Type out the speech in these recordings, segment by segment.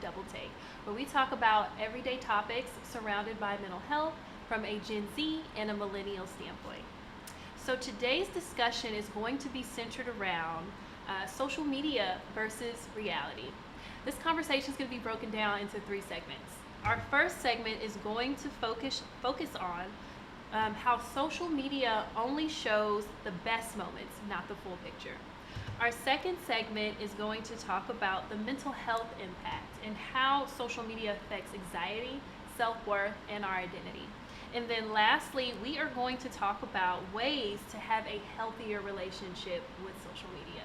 Double Take, where we talk about everyday topics surrounded by mental health from a Gen Z and a millennial standpoint. So today's discussion is going to be centered around social media versus reality. This conversation is going to be broken down into three segments. Our first segment is going to focus on how social media only shows the best moments, not the full picture. Our second segment is going to talk about the mental health impact and how social media affects anxiety, self-worth, and our identity. And then lastly, we are going to talk about ways to have a healthier relationship with social media.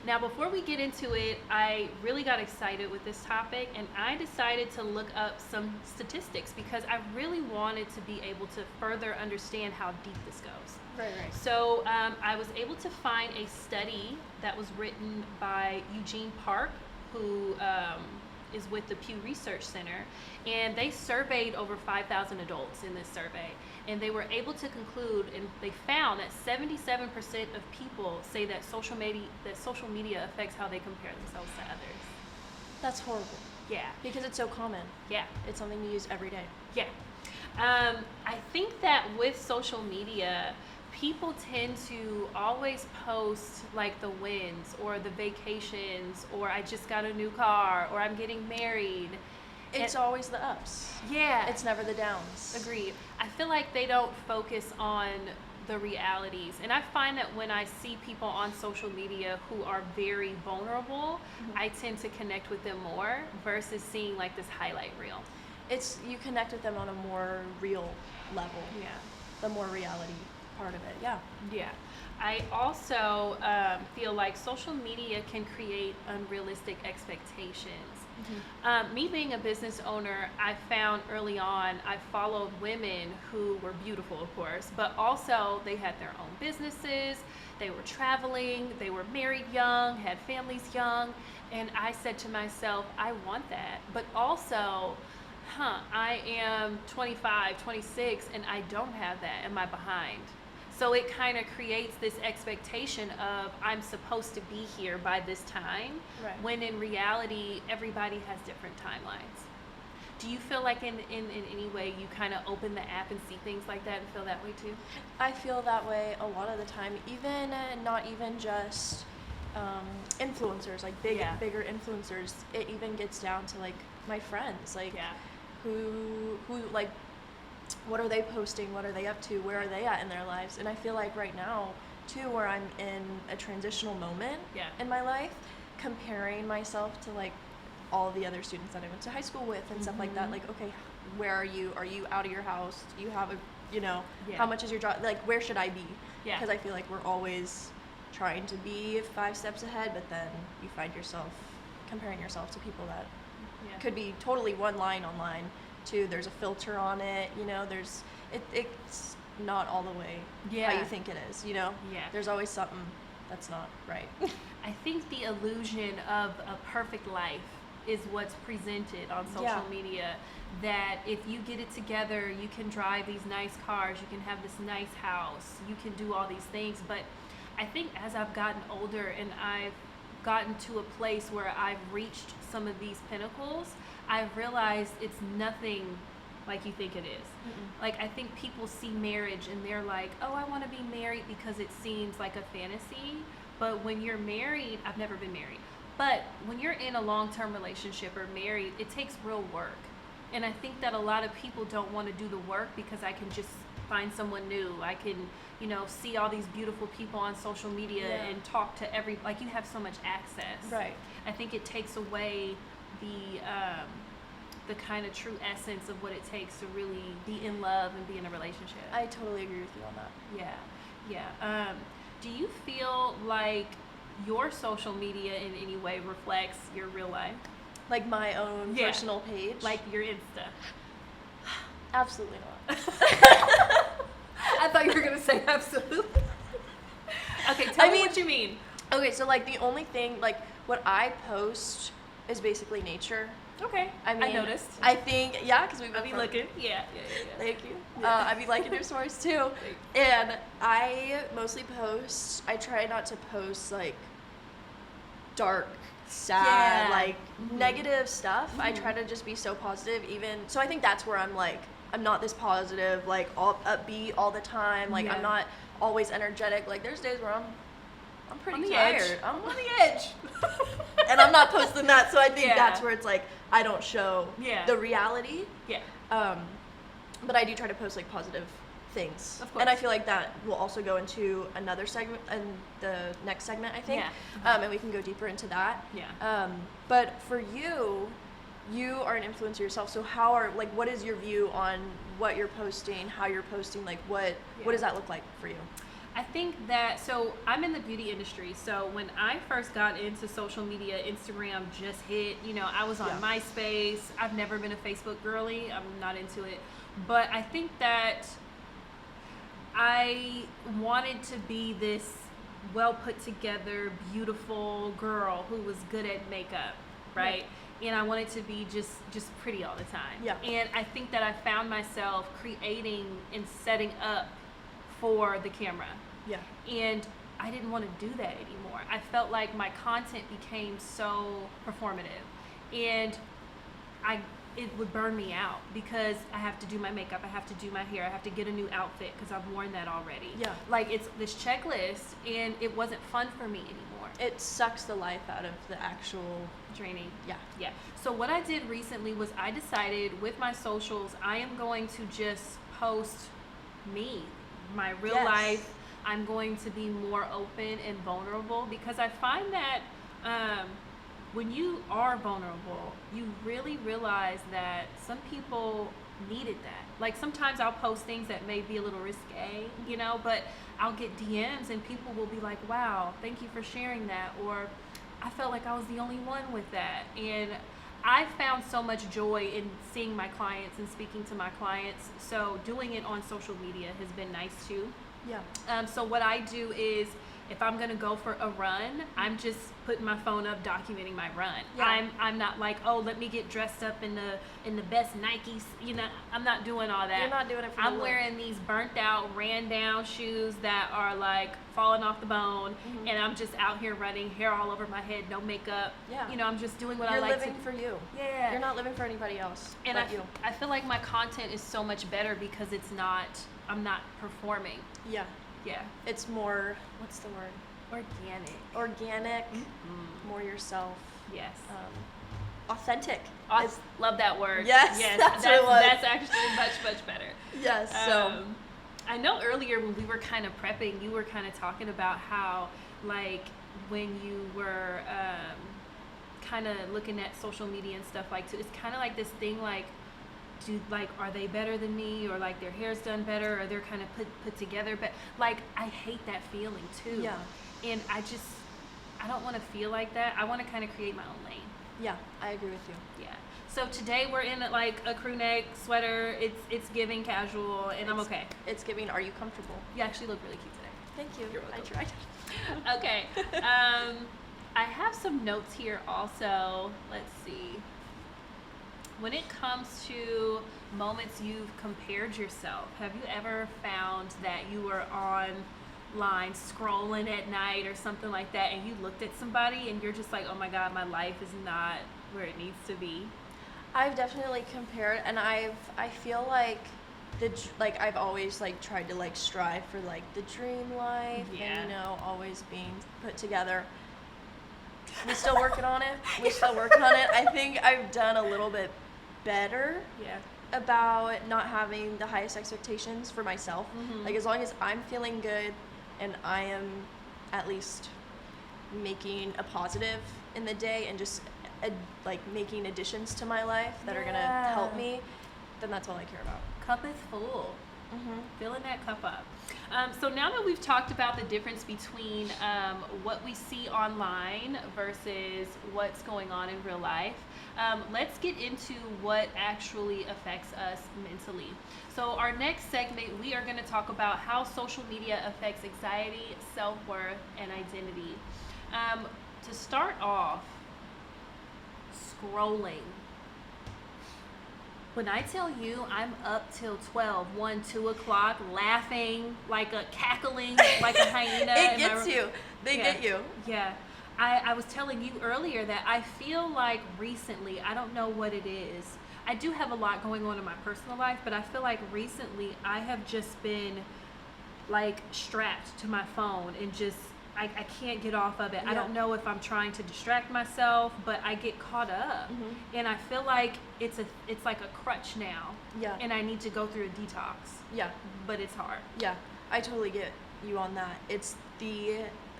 Now, before we get into it, I really got excited with this topic, and I decided to look up some statistics because I really wanted to be able to further understand how deep this goes. Right. So I was able to find a study that was written by Eugene Park, who is with the Pew Research Center, and they surveyed over 5,000 adults in this survey, and they were able to conclude, and they found that 77% of people say that social media affects how they compare themselves to others. That's horrible. Yeah. Because it's so common. Yeah. It's something you use every day. Yeah. I think that with social media, people tend to always post like the wins or the vacations or I just got a new car or I'm getting married. It's always the ups. Yeah. It's never the downs. Agreed. I feel like they don't focus on the realities. And I find that when I see people on social media who are very vulnerable, I tend to connect with them more versus seeing like this highlight reel. You connect with them on a more real level. Yeah. The more reality part of it. Yeah. Yeah. I also feel like social media can create unrealistic expectations. Me being a business owner, I found early on I followed women who were beautiful, of course, but also they had their own businesses, they were traveling, they were married young, had families young, and I said to myself, I want that, but also I am 25, 26, and I don't have that. Am I behind? So it kind of creates this expectation of I'm supposed to be here by this time, Right. when in reality, everybody has different timelines. Do you feel like in any way you kind of open the app and see things like that and feel that way too? I feel that way a lot of the time. Even not even just influencers, like bigger influencers. It even gets down to like my friends, like who like, what are they posting? What are they up to? Where are they at in their lives? And I feel like right now, too, where I'm in a transitional moment in my life, comparing myself to like all the other students that I went to high school with and stuff like that. Like, okay, where are you? Are you out of your house? Do you have how much is your job? Like, where should I be? Yeah. Because I feel like we're always trying to be 5 steps ahead, but then you find yourself comparing yourself to people that could be totally one line online. Too, there's a filter on it, it's not all the way how you think it is, there's always something that's not right. I think the illusion of a perfect life is what's presented on social media, that if you get it together, you can drive these nice cars, you can have this nice house, you can do all these things. But I think as I've gotten older and I've gotten to a place where I've reached some of these pinnacles, I've realized it's nothing like you think it is. Like, I think people see marriage and they're like, oh, I want to be married because it seems like a fantasy. But when you're married, I've never been married, but when you're in a long-term relationship or married, it takes real work. And I think that a lot of people don't want to do the work because I can just find someone new. I can, see all these beautiful people on social media and talk to like you have so much access. Right. I think it takes away the kind of true essence of what it takes to really be in love and be in a relationship. I totally agree with you on that. Yeah. Do you feel like your social media in any way reflects your real life? Like my own personal page? Like your Insta? Absolutely not. I thought you were going to say absolutely. Okay, tell me what you mean. Okay, so like the only thing, like what I post is basically nature. Okay. I mean, I noticed. I think, because we've been I'll be looking. Yeah. Thank you. Yeah. I be liking your stories too. And I mostly post, I try not to post like dark sad, like negative stuff. I try to just be so positive, so I think that's where I'm like, I'm not this positive, like all upbeat all the time. Like I'm not always energetic. Like there's days where I'm pretty tired. I'm on the edge. And I'm not posting that, so I think that's where it's like I don't show the reality. Yeah. But I do try to post like positive things. Of course. And I feel like that will also go into another segment, and the next segment, I think. Yeah. And we can go deeper into that. Yeah. But for you are an influencer yourself, so what is your view on what you're posting, how you're posting, like what does that look like for you? I think that, so I'm in the beauty industry, so when I first got into social media, Instagram just hit, I was on MySpace. I've never been a Facebook girly. I'm not into it. But I think that I wanted to be this well put together, beautiful girl who was good at makeup, right? And I wanted to be just pretty all the time. Yeah. And I think that I found myself creating and setting up for the camera. Yeah. And I didn't want to do that anymore. I felt like my content became so performative, and it would burn me out because I have to do my makeup, I have to do my hair, I have to get a new outfit because I've worn that already. Yeah. Like it's this checklist, and it wasn't fun for me anymore. It sucks the life out of the actual draining. Yeah. Yeah. So what I did recently was I decided with my socials, I am going to just post me, my real life. I'm going to be more open and vulnerable because I find that when you are vulnerable, you really realize that some people needed that. Like sometimes I'll post things that may be a little risque, but I'll get DMs and people will be like, wow, thank you for sharing that. Or I felt like I was the only one with that. And I found so much joy in seeing my clients and speaking to my clients. So doing it on social media has been nice too. Yeah. So what I do is, if I'm gonna go for a run, I'm just putting my phone up, documenting my run. Yeah. I'm not like, oh, let me get dressed up in the best Nikes. I'm not doing all that. You're not doing it for I'm wearing these burnt out, ran down shoes that are like falling off the bone, and I'm just out here running, hair all over my head, no makeup. Yeah. I'm just doing what I like. You're living for you. Yeah. You're not living for anybody else. And I feel like my content is so much better because I'm not performing. Yeah. Yeah. It's more, what's the word? Organic. Mm-hmm. More yourself. Yes. Authentic. Love that word. Yes. That's actually much, much better. Yes. So I know earlier when we were kind of prepping, you were kind of talking about how, like, when you were kind of looking at social media and stuff, like, it's kind of like this thing, like, are they better than me, or like their hair's done better, or they're kind of put together, but like I hate that feeling too. Yeah. And I don't want to feel like that. I want to kind of create my own lane. Yeah, I agree with you. Yeah. So today we're in like a crew neck sweater. It's giving casual, and I'm okay. It's giving. Are you comfortable? You actually look really cute today. Thank you. You're welcome. I tried. Okay. I have some notes here also. Let's see. When it comes to moments you've compared yourself, have you ever found that you were online scrolling at night or something like that, and you looked at somebody and you're just like, oh my God, my life is not where it needs to be? I've definitely compared, and I feel like I've always like tried to like strive for like the dream life, and always being put together. We're still working on it. I think I've done a little bit better about not having the highest expectations for myself. Mm-hmm. Like as long as I'm feeling good and I am at least making a positive in the day and just like making additions to my life that are gonna help me, then that's all I care about. Cup is full. Mm-hmm. Filling that cup up. So now that we've talked about the difference between what we see online versus what's going on in real life, let's get into what actually affects us mentally. So our next segment, we are going to talk about how social media affects anxiety, self-worth, and identity. To start off, scrolling. When I tell you I'm up till 12, 1, 2 o'clock, laughing, cackling like a hyena. It gets you. They get you. Yeah. I was telling you earlier that I feel like recently, I don't know what it is. I do have a lot going on in my personal life, but I feel like recently I have just been like strapped to my phone and just I can't get off of it. Yeah. I don't know if I'm trying to distract myself, but I get caught up. And I feel like it's like a crutch now. Yeah. And I need to go through a detox. Yeah. But it's hard. Yeah. I totally get you on that. It's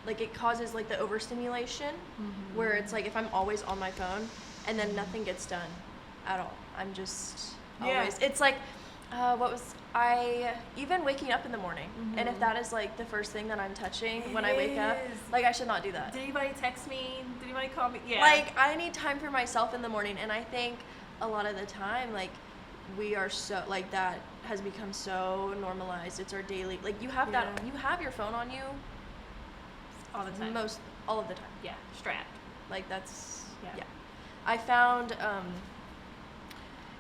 like it causes like the overstimulation where it's like if I'm always on my phone and then nothing gets done at all. I'm just always it's like even waking up in the morning and if that is like the first thing that I'm touching when I wake up, like I should not do that. Did anybody text me? Did anybody call me? Yeah. Like I need time for myself in the morning, and I think a lot of the time like we are so like that has become so normalized. It's our daily like you have you have your phone on you all the time. All of the time. Yeah, strapped. Like that's I found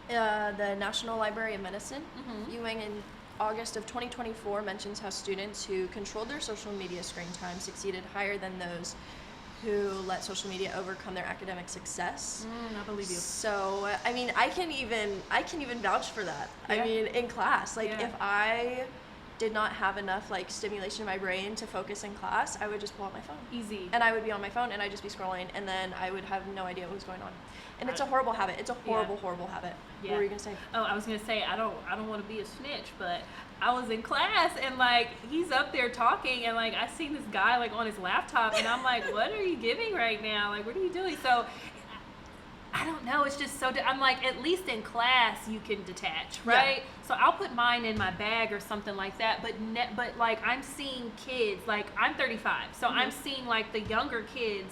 the National Library of Medicine viewing in August of 2024 mentions how students who controlled their social media screen time succeeded higher than those who let social media overcome their academic success. I believe you. So I mean I can even vouch for that. I mean in class, like if I did not have enough like stimulation in my brain to focus in class, I would just pull out my phone. Easy. And I would be on my phone and I'd just be scrolling and then I would have no idea what was going on. And it's a horrible habit. It's a horrible, horrible habit. Yeah. What were you gonna say? Oh, I was gonna say I don't want to be a snitch, but I was in class and like he's up there talking and like I seen this guy like on his laptop and I'm like, what are you giving right now? Like, what are you doing? So I don't know. It's just so. I'm like, at least in class you can detach, right? Yeah. So I'll put mine in my bag or something like that. But like I'm seeing kids. Like I'm 35, so I'm seeing like the younger kids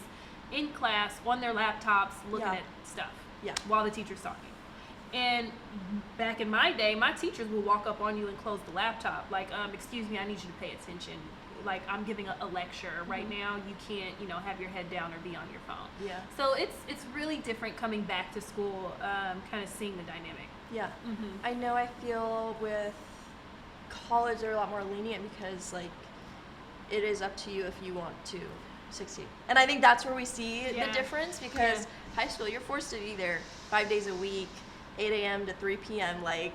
in class on their laptops looking at stuff. Yeah. While the teacher's talking. And back in my day, my teachers would walk up on you and close the laptop. Like, excuse me, I need you to pay attention. Like I'm giving a lecture right now. You can't, have your head down or be on your phone. Yeah. So it's really different coming back to school, kind of seeing the dynamic. Yeah. I know. I feel with college they're a lot more lenient because like it is up to you if you want to succeed. And I think that's where we see the difference because high school you're forced to be there 5 days a week, 8 a.m. to 3 p.m. Like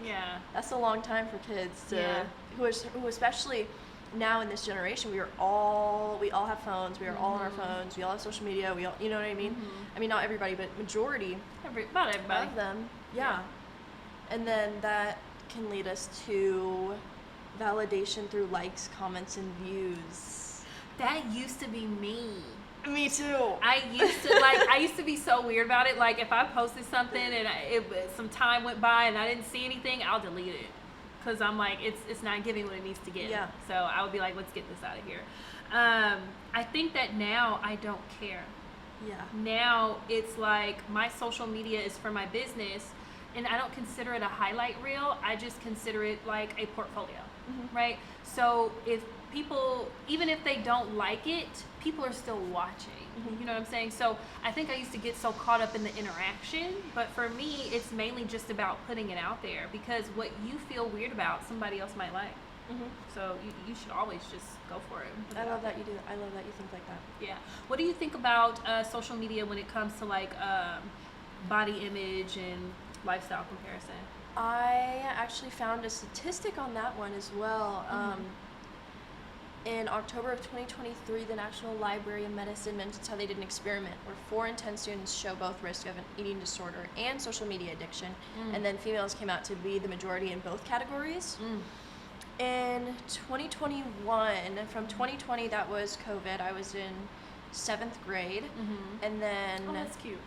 that's a long time for kids to who especially now in this generation we all have phones, we are all on our phones, we all have social media, we all, you know what I mean? I mean not everybody, but majority about everybody of them. And then that can lead us to validation through likes, comments, and views. That used to be me. Me too. I used to be so weird about it. Like if I posted something and some time went by and I didn't see anything, I'll delete it. Because I'm like, it's not giving what it needs to give. Yeah. So I would be like, let's get this out of here. I think that now I don't care. Yeah. Now it's like my social media is for my business and I don't consider it a highlight reel. I just consider it like a portfolio, right? So if people, even if they don't like it, people are still watching. You know what I'm saying? So I think I used to get so caught up in the interaction, but for me, it's mainly just about putting it out there because what you feel weird about, somebody else might like. So you should always just go for it. I love that you do that. I love that you think like that. Yeah. What do you think about social media when it comes to like body image and lifestyle comparison? I actually found a statistic on that one as well. In October of 2023, the National Library of Medicine mentions how they did an experiment where 4 in 10 students show both risk of an eating disorder and social media addiction, and then females came out to be the majority in both categories. In 2021, from 2020, that was COVID, I was in 7th grade, and then... Oh, that's cute.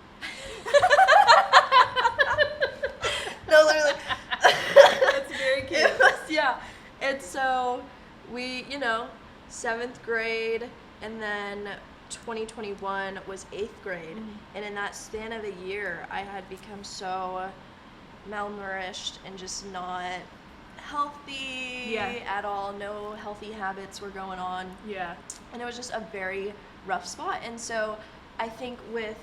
No, literally. That's very cute. It was, yeah. And so we, 7th grade, and then 2021 was 8th grade. And in that span of a year, I had become so malnourished and just not healthy at all. No healthy habits were going on. Yeah. And it was just a very rough spot. And so I think with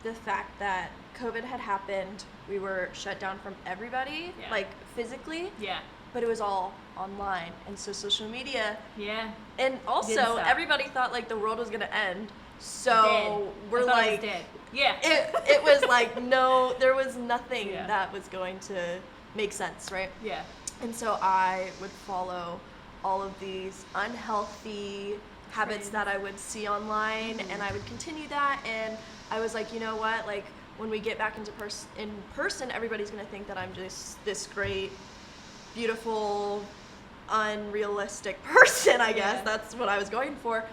the fact that COVID had happened, we were shut down from everybody, like physically. Yeah. But it was all online. And so social media. Yeah. And also everybody thought like the world was going to end. So we're like, dead. Yeah. It was like, no, there was nothing that was going to make sense, right? Yeah. And so I would follow all of these unhealthy habits that I would see online, and I would continue that. And I was like, you know what? Like, when we get back into in person, everybody's going to think that I'm just this great, beautiful, unrealistic person, I guess. Yeah. That's what I was going for.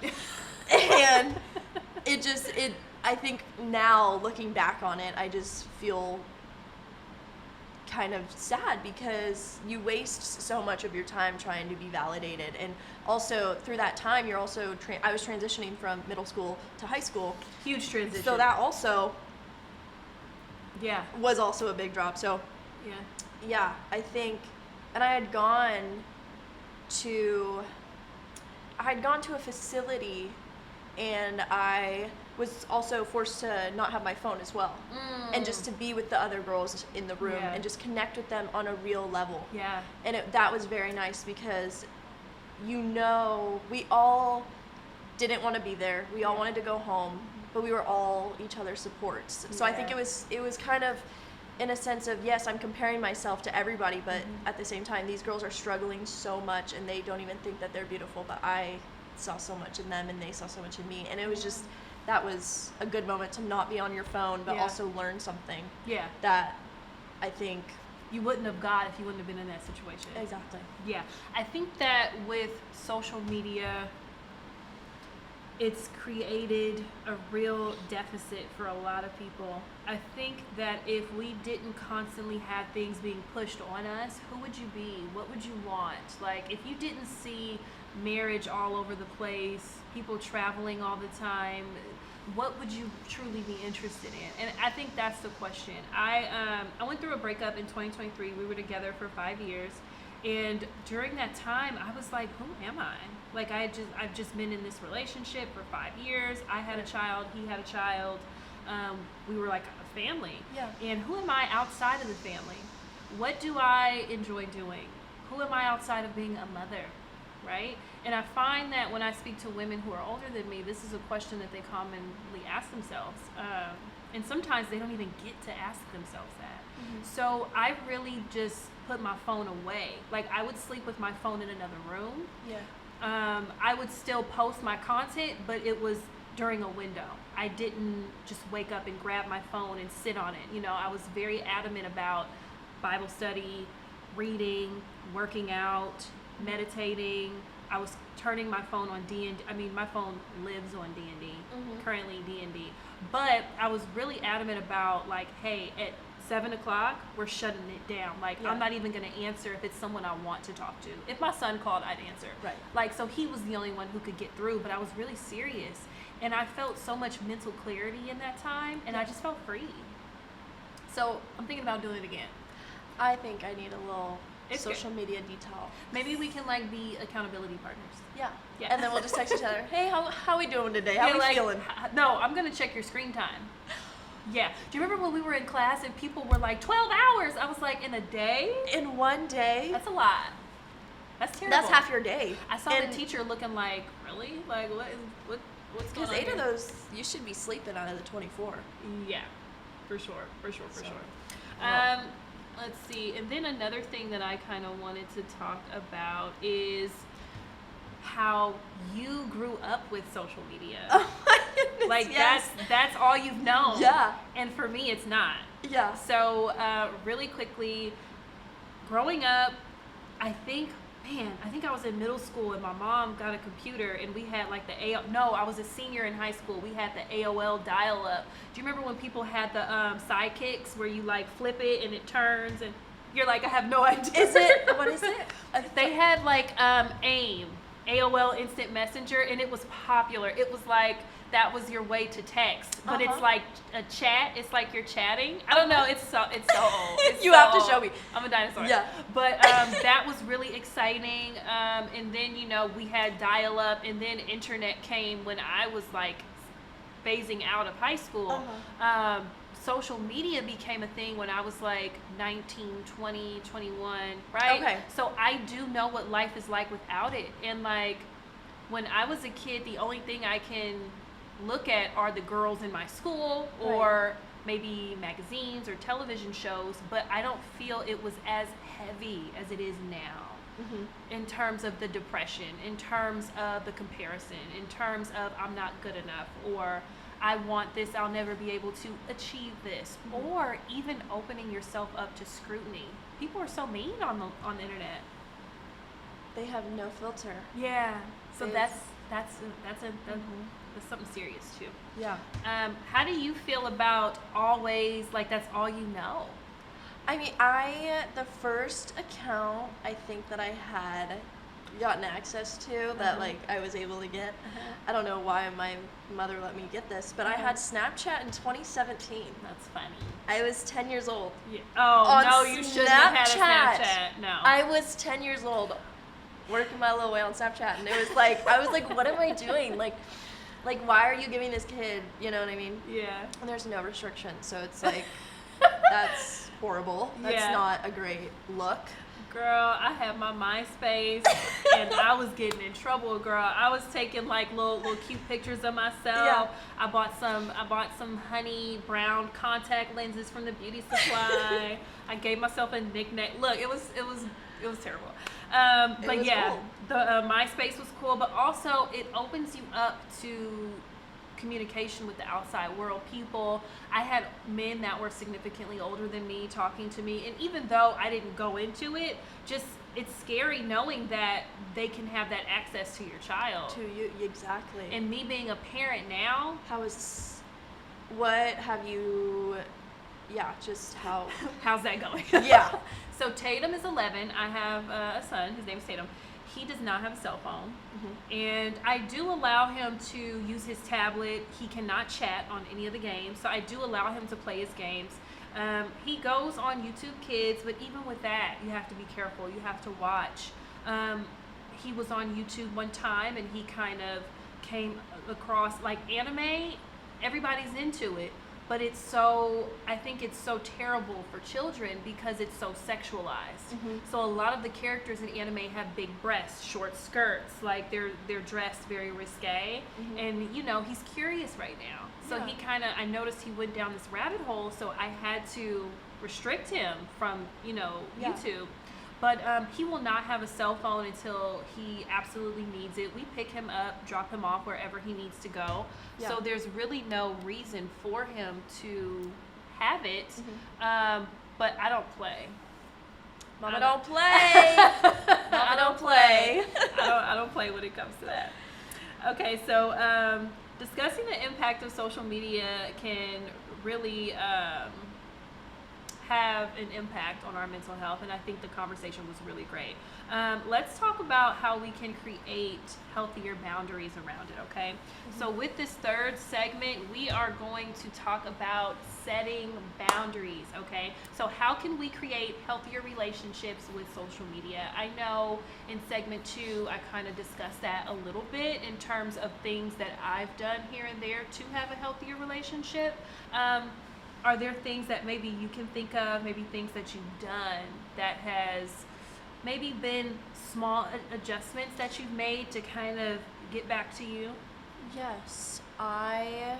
And I think now, looking back on it, I just feel kind of sad because you waste so much of your time trying to be validated. And also through that time, you're also I was transitioning from middle school to high school. Huge transition. So that also was also a big drop. So yeah, I think, and I had gone to a facility, and I was also forced to not have my phone as well, and just to be with the other girls in the room and just connect with them on a real level. Yeah. And that was very nice because, we all didn't want to be there. We all wanted to go home, but we were all each other's supports. So I think it was kind of, in a sense of, yes, I'm comparing myself to everybody, but at the same time, these girls are struggling so much, and they don't even think that they're beautiful, but I saw so much in them, and they saw so much in me. And it was just, that was a good moment to not be on your phone, but also learn something that I think you wouldn't have got if you wouldn't have been in that situation. Exactly. Yeah. I think that with social media, it's created a real deficit for a lot of people. I think that if we didn't constantly have things being pushed on us, who would you be? What would you want? Like, if you didn't see marriage all over the place, people traveling all the time, what would you truly be interested in? And I think that's the question. I went through a breakup in 2023. We were together for 5 years. And during that time, I was like, who am I? Like, I've just been in this relationship for 5 years. I had a child. He had a child. We were like a family. Yeah. And who am I outside of the family? What do I enjoy doing? Who am I outside of being a mother? Right? And I find that when I speak to women who are older than me, this is a question that they commonly ask themselves. And sometimes they don't even get to ask themselves that. So I really just put my phone away. Like, I would sleep with my phone in another room. Yeah. I would still post my content, but it was during a window. I didn't just wake up and grab my phone and sit on it. I was very adamant about Bible study, reading, working out, meditating. I was turning my phone on D&D. I mean, my phone lives on D&D, currently D&D. But I was really adamant about, like, hey, at 7 o'clock, we're shutting it down. Like, I'm not even going to answer if it's someone I want to talk to. If my son called, I'd answer. Right. Like, so he was the only one who could get through, but I was really serious. And I felt so much mental clarity in that time, and I just felt free. So I'm thinking about doing it again. I think I need a little social media detox. Maybe we can, like, be accountability partners. Yeah. And then we'll just text each other, hey, how we doing today? How we feeling? No, I'm going to check your screen time. Yeah. Do you remember when we were in class and people were like, 12 hours? I was like, in a day? In one day? That's a lot. That's terrible. That's half your day. I saw the teacher looking like, really? Like, what's going on? Because 8 of those, you should be sleeping out of the 24. Yeah. For sure. Let's see. And then another thing that I kind of wanted to talk about is how you grew up with social media. Oh my goodness, like, that's all you've known. Yeah. And for me, it's not. Yeah. So really quickly, growing up, I think I was in middle school and my mom got a computer and we had like I was a senior in high school. We had the AOL dial-up. Do you remember when people had the sidekicks where you like flip it and it turns and you're like, I have no idea. What is it? They had like AIM, AOL Instant Messenger, and it was popular. It was like, that was your way to text, but it's like a chat. It's like you're chatting. I don't know. It's so old. You have to show me. I'm a dinosaur. Yeah. But that was really exciting. And then we had dial-up, and then internet came when I was like phasing out of high school. Social media became a thing when I was like 19, 20, 21, right? Okay. So I do know what life is like without it. And like when I was a kid, the only thing I can look at are the girls in my school or maybe magazines or television shows, but I don't feel it was as heavy as it is now. In terms of the depression, in terms of the comparison, in terms of I'm not good enough, or I want this, I'll never be able to achieve this, or even opening yourself up to scrutiny. People are so mean on the internet. They have no filter. Yeah. So that's something serious too. Yeah. How do you feel about always like that's all you know? I mean, the first account I think that I had gotten access to that like I was able to get, I don't know why my mother let me get this, but I had Snapchat in 2017. That's funny. I was 10 years old. Yeah. Oh, no, you shouldn't have had a Snapchat. No. I was 10 years old working my little way on Snapchat, and it was like, I was like, what am I doing? Like, why are you giving this kid, you know what I mean? Yeah. And there's no restrictions, so it's like, that's horrible. That's not a great look. Girl, I had my MySpace and I was getting in trouble, girl. I was taking like little cute pictures of myself. Yeah. I bought some honey brown contact lenses from the beauty supply. I gave myself a nickname. Look, it was terrible. But was yeah, cool. the MySpace was cool, but also it opens you up to communication with the outside world. People, I had men that were significantly older than me talking to me, and even though I didn't go into it, just it's scary knowing that they can have that access to your child. To you, exactly. And me being a parent now, how's that going? Yeah. So Tatum is 11. I have a son. His name's Tatum. He does not have a cell phone, and I do allow him to use his tablet. He cannot chat on any of the games, so I do allow him to play his games. He goes on YouTube Kids, but even with that, you have to be careful. You have to watch. He was on YouTube one time, and he kind of came across like anime. Everybody's into it, but I think it's so terrible for children because it's so sexualized. So a lot of the characters in anime have big breasts, short skirts, like they're dressed very risque, and you know, he's curious right now. So he I noticed he went down this rabbit hole, so I had to restrict him from, YouTube. But he will not have a cell phone until he absolutely needs it. We pick him up, drop him off wherever he needs to go. Yeah. So there's really no reason for him to have it. But I don't play. Mama don't play. I don't play. I don't play when it comes to that. Okay, so discussing the impact of social media can really have an impact on our mental health, and I think the conversation was really great. Let's talk about how we can create healthier boundaries around it, okay? So with this third segment, we are going to talk about setting boundaries, okay? So how can we create healthier relationships with social media? I know in segment 2, I kind of discussed that a little bit in terms of things that I've done here and there to have a healthier relationship. Are there things that maybe you can think of, maybe things that you've done that has maybe been small adjustments that you've made to kind of get back to you? Yes, I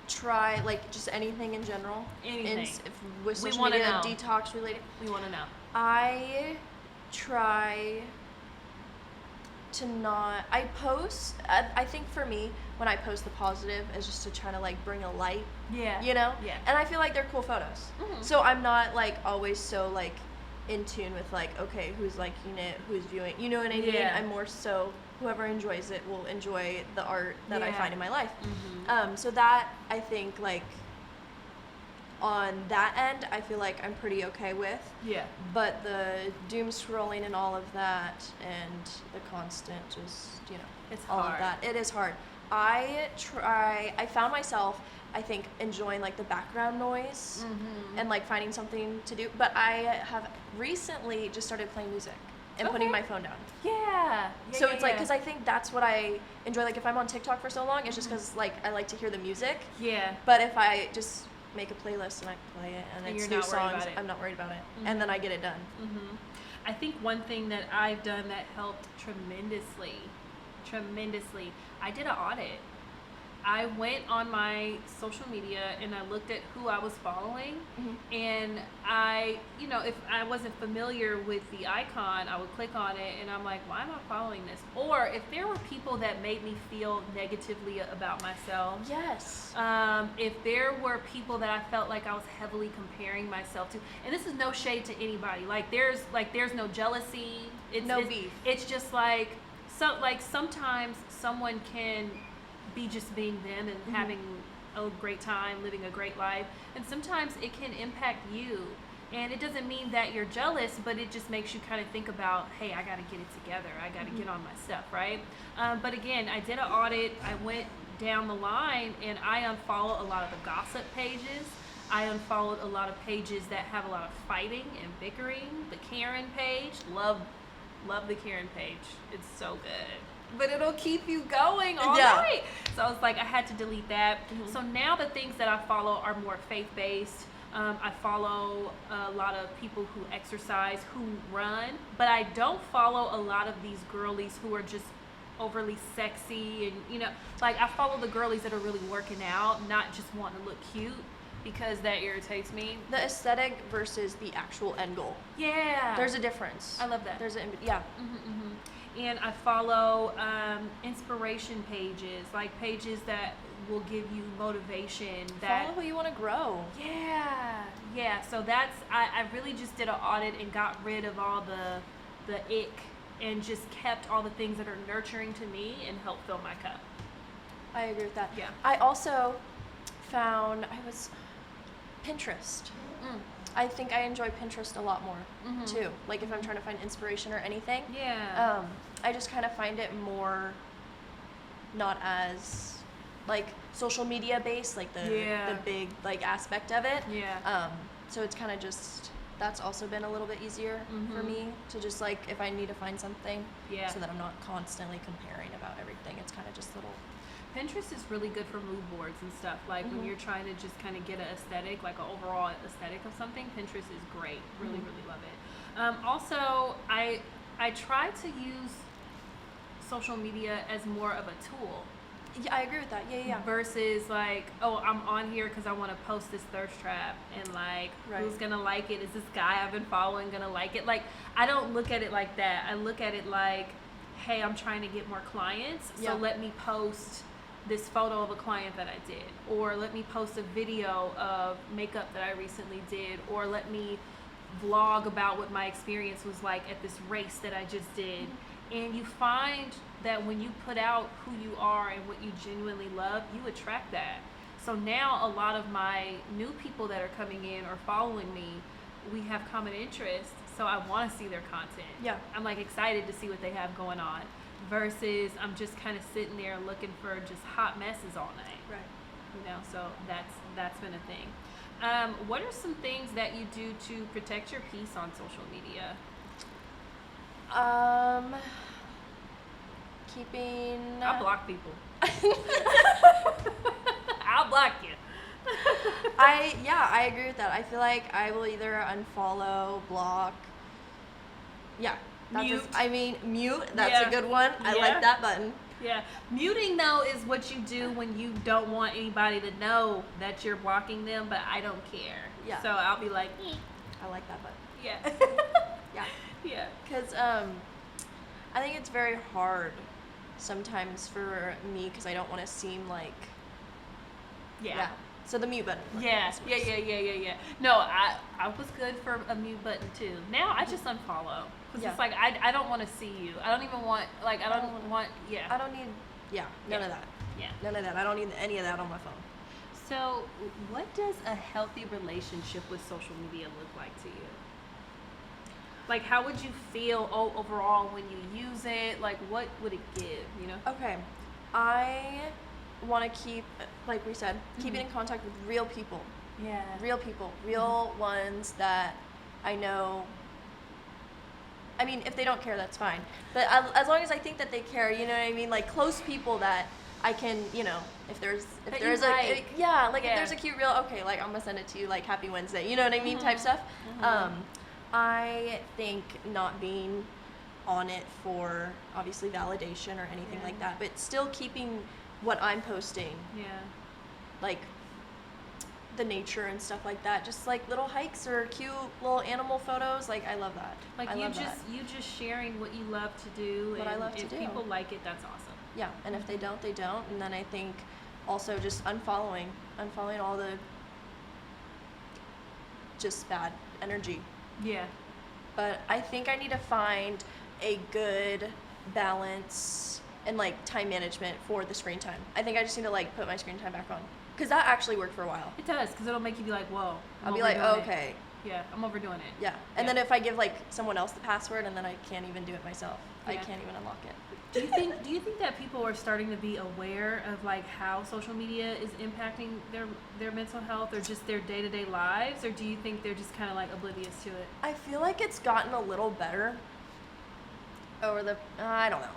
try, like, just anything in general. Anything. With social media, detox related. We want to know. I try to not, I post, I think for me, when I post the positive is just to try to like bring a light, you know? Yeah. And I feel like they're cool photos. So I'm not like always so like in tune with like, okay, who's liking it, who's viewing, you know what I mean? Yeah. I'm more so whoever enjoys it will enjoy the art that I find in my life. So that I think like on that end, I feel like I'm pretty okay with. Yeah. But the doom scrolling and all of that and the constant just, it's all hard. Of that. It is hard. I found myself, I think, enjoying like the background noise and like finding something to do. But I have recently just started playing music and putting my phone down. So it's like, because I think that's what I enjoy. Like if I'm on TikTok for so long, it's just because like I like to hear the music. Yeah. But if I just make a playlist and I play it and it's new songs, I'm not worried about it. And then I get it done. I think one thing that I've done that helped tremendously, I did an audit. I went on my social media and I looked at who I was following, and if I wasn't familiar with the icon, I would click on it and I'm like, why am I following this? Or if there were people that made me feel negatively about myself. Yes. If there were people that I felt like I was heavily comparing myself to, and this is no shade to anybody. There's no jealousy. It's beef. It's just sometimes someone can be just being them and having a great time, living a great life, and sometimes it can impact you, and it doesn't mean that you're jealous, but it just makes you kind of think about, hey, I got to get it together, I got to get on my stuff, right? But again, I did an audit, I went down the line, and I unfollowed a lot of the gossip pages. I unfollowed a lot of pages that have a lot of fighting and bickering. The Karen page, love the Karen page, it's so good, but it'll keep you going all night. So I was like, I had to delete that. So now the things that I follow are more faith-based. I follow a lot of people who exercise, who run, but I don't follow a lot of these girlies who are just overly sexy, and I follow the girlies that are really working out, not just wanting to look cute, because that irritates me. The aesthetic versus the actual end goal. Yeah. There's a difference. I love that. And I follow inspiration pages, like pages that will give you motivation. Follow who you want to grow. Yeah. So I really just did an audit and got rid of all the ick and just kept all the things that are nurturing to me and help fill my cup. I agree with that. Yeah. I also found Pinterest. I think I enjoy Pinterest a lot more too. Like if I'm trying to find inspiration or anything. Yeah. I just kind of find it more not as like social media based, like the big like aspect of it. Yeah. So it's kind of just, that's also been a little bit easier for me to just like, if I need to find something, so that I'm not constantly comparing about everything. It's kind of just little. Pinterest is really good for mood boards and stuff. Like when you're trying to just kind of get an aesthetic, like an overall aesthetic of something, Pinterest is great. Really, really love it. Also, I try to use social media as more of a tool. Yeah, I agree with that. Yeah. Versus like, oh, I'm on here because I want to post this thirst trap, and like, who's gonna like it? Is this guy I've been following gonna like it? Like, I don't look at it like that. I look at it like, hey, I'm trying to get more clients, so let me post this photo of a client that I did, or let me post a video of makeup that I recently did, or let me vlog about what my experience was like at this race that I just did. And you find that when you put out who you are and what you genuinely love, you attract that. So now a lot of my new people that are coming in or following me, we have common interests, so I want to see their content. Yeah. I'm like excited to see what they have going on, versus I'm just kind of sitting there looking for just hot messes all night. Right. So that's been a thing. What are some things that you do to protect your peace on social media? Keeping. I'll block people. I'll block you. I agree with that. I feel like I will either unfollow, block. Yeah. Mute. Mute. That's a good one. I like that button. Yeah. Muting, though, is what you do when you don't want anybody to know that you're blocking them, but I don't care. Yeah. So I'll be like, I like that button. Yeah. Yeah. Because I think it's very hard sometimes for me, because I don't want to seem like. Yeah. So the mute button. Yeah. No, I was good for a mute button too. Now I just unfollow. Cause it's like I don't want to see you. I don't even want I don't need none of that. Yeah. None of that. I don't need any of that on my phone. So, what does a healthy relationship with social media look like to you? Like, how would you feel overall when you use it? Like, what would it give, Okay. I want to keep, like we said, keeping in contact with real people. Yeah. Real people. Real ones that I know. I mean, if they don't care, that's fine. But as long as I think that they care, you know what I mean? Like, close people that I can, if there's if there's a cute reel, okay, like, I'm going to send it to you, like, happy Wednesday, you know what I mean, type stuff. I think not being on it for, obviously, validation or anything like that, but still keeping what I'm posting. Yeah. Like the nature and stuff like that. Just like little hikes or cute little animal photos. Like I love that. Like you just sharing what you love to do. What and I love to if do. people like it, that's awesome. Yeah, and if they don't, they don't. And then I think also just unfollowing all the just bad energy. Yeah. But I think I need to find a good balance and like time management for the screen time. I think I just need to like put my screen time back on, because that actually worked for a while. It does, because it'll make you be like, whoa. I'll be like, oh, okay. Yeah, I'm overdoing it. Yeah, and then if I give like someone else the password and then I can't even do it myself, I can't even unlock it. Do you think that people are starting to be aware of like how social media is impacting their mental health or just their day-to-day lives, or do you think they're just kind of like oblivious to it? I feel like it's gotten a little better over the I don't know.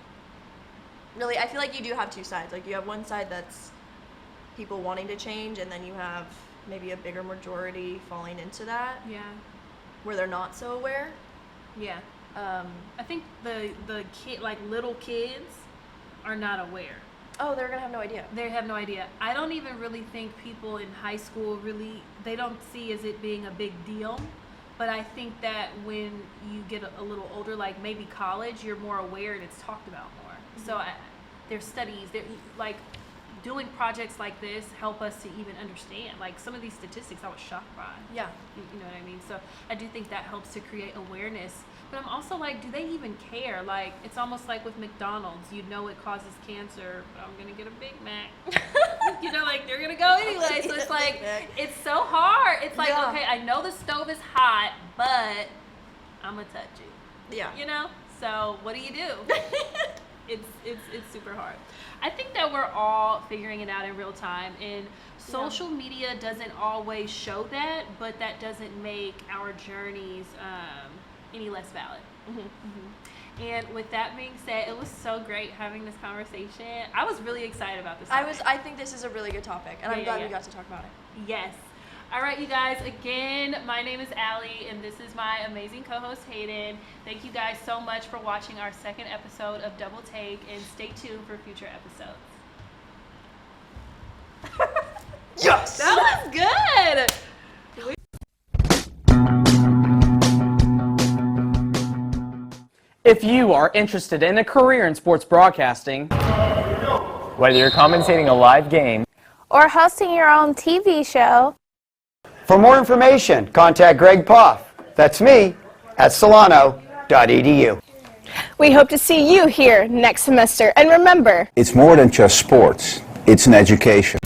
Really, I feel like you do have two sides. Like you have one side that's people wanting to change, and then you have maybe a bigger majority falling into that. Yeah. Where they're not so aware. Yeah. I think the kid, like little kids, are not aware. Oh, they're gonna have no idea. They have no idea. I don't even really think people in high school they don't see as it being a big deal. But I think that when you get a little older, like maybe college, you're more aware and it's talked about more. Mm-hmm. So there's studies, like doing projects like this help us to even understand. Like some of these statistics I was shocked by. Yeah. You know what I mean? So I do think that helps to create awareness. But I'm also like, do they even care? Like, it's almost like with McDonald's, you know it causes cancer, but I'm going to get a Big Mac. You know, like, they're going to go anyway. So it's like, it's so hard. It's like, okay, I know the stove is hot, but I'm going to touch it. Yeah. You know? So what do you do? It's super hard. I think that we're all figuring it out in real time, and social media doesn't always show that, but that doesn't make our journeys any less valid. Mm-hmm. Mm-hmm. And with that being said, it was so great having this conversation. I was really excited about this topic. I think this is a really good topic, and I'm glad we got to talk about it. Yes. All right, you guys, again, my name is Allie, and this is my amazing co-host, Hayden. Thank you guys so much for watching our second episode of Double Take, and stay tuned for future episodes. Yes! That was good! If you are interested in a career in sports broadcasting, whether you're commentating a live game or hosting your own TV show, for more information, contact Greg Poff. That's me at Solano.edu. We hope to see you here next semester. And remember, it's more than just sports, it's an education.